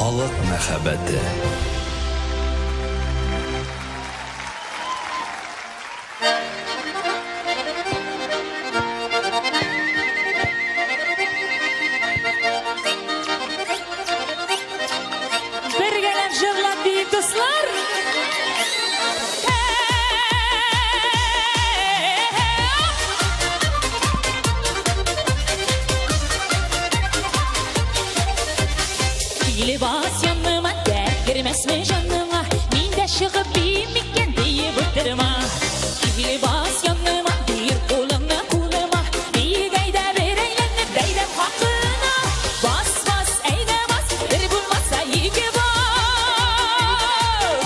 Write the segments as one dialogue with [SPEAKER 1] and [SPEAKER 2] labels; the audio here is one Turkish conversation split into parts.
[SPEAKER 1] Halk məhəbbəti.
[SPEAKER 2] Bir gelen jırlap deyip dostlar. Libas yanıma dert girmez mi canıma? Minde çıkıp bilmikken deyip ıttırma. Libas yanıma bir kulağına kulağıma. Bir gayda bir eğlenip deydem hakkına. Bas bas eyne bas bir bulmazsa yıkı bas.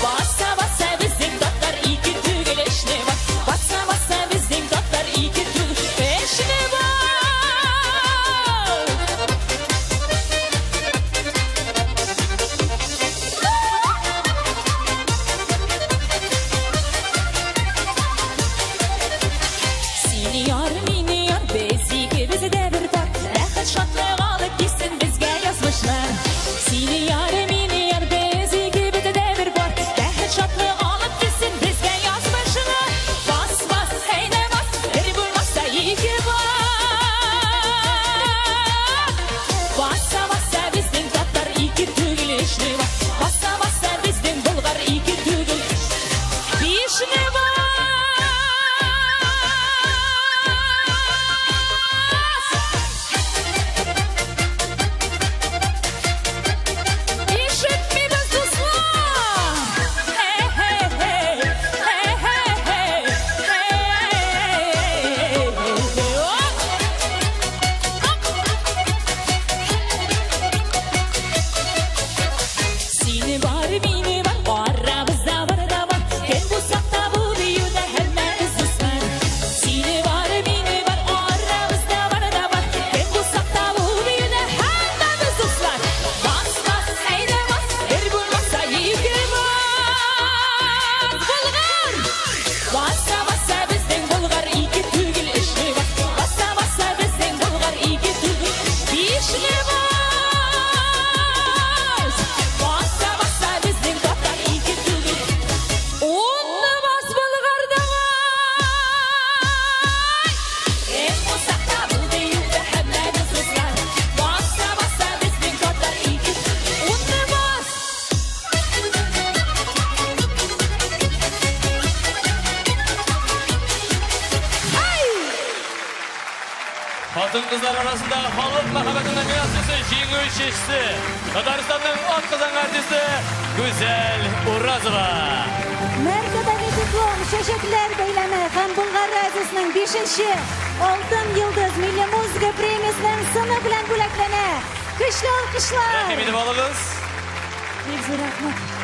[SPEAKER 2] Bassa bassa bizim tatlar iki tügeleşne bak. Bassa bassa bizim tatlar iki tügeleşne bak. Seni yar mini yar bezi bizi de bir bak. Rahat şatlığı alıp gitsin bizge yazmışlar. Seni yar mini yar bezi bizi de bir bak. Rahat şatlığı alıp gitsin bizge yazmışlar. Bas bas heyne bas beni bulmazsa iyi ki bak. Bassa bassa bizim tatlar iki tügülüşlü bak. Bassa bassa bizim bulgar iki tügülüşlü. Bişne bak. İşitmediniz dostlar. Hey hey hey. Hey hey hey. Hey hey hey. Seni var beni var. Aramızda var da var. Gel bu sakta bu dünyada hemmemiz dostlar. Seni var beni var. Aramızda var da var. Gel bu sakta bu dünyada hemmemiz dostlar. Bas bas heyne bas. Bir bulmazsa yıkı bas. Bulgar. Bassa bassa bizden bulgar iki tügül işli bak. Bassa bassa bizden bulgar iki tügül işli bas. Bassa bassa bizden tatlar iki tügül. Onlu bas bulgarda var. En bu sakta bu dünyada hemmemiz dostlar. Bassa bassa bizden tatlar iki tügül. Onlu bas.
[SPEAKER 3] Hatun kızlar arasında halk məhəbbətinin müəssisi Jingül Şişsi, Tataristan'ın at kızan artisti Güzel Urazova.
[SPEAKER 4] Merkebe diplom Şeşetler beylemi hem Bulgar Radyosu'nun 5. Altın Yıldız Milli Müzik Premiyası'nın sını bilen bulaklana. Kışla alkışlar.
[SPEAKER 3] Rahim edip alınız.
[SPEAKER 4] Rahmat.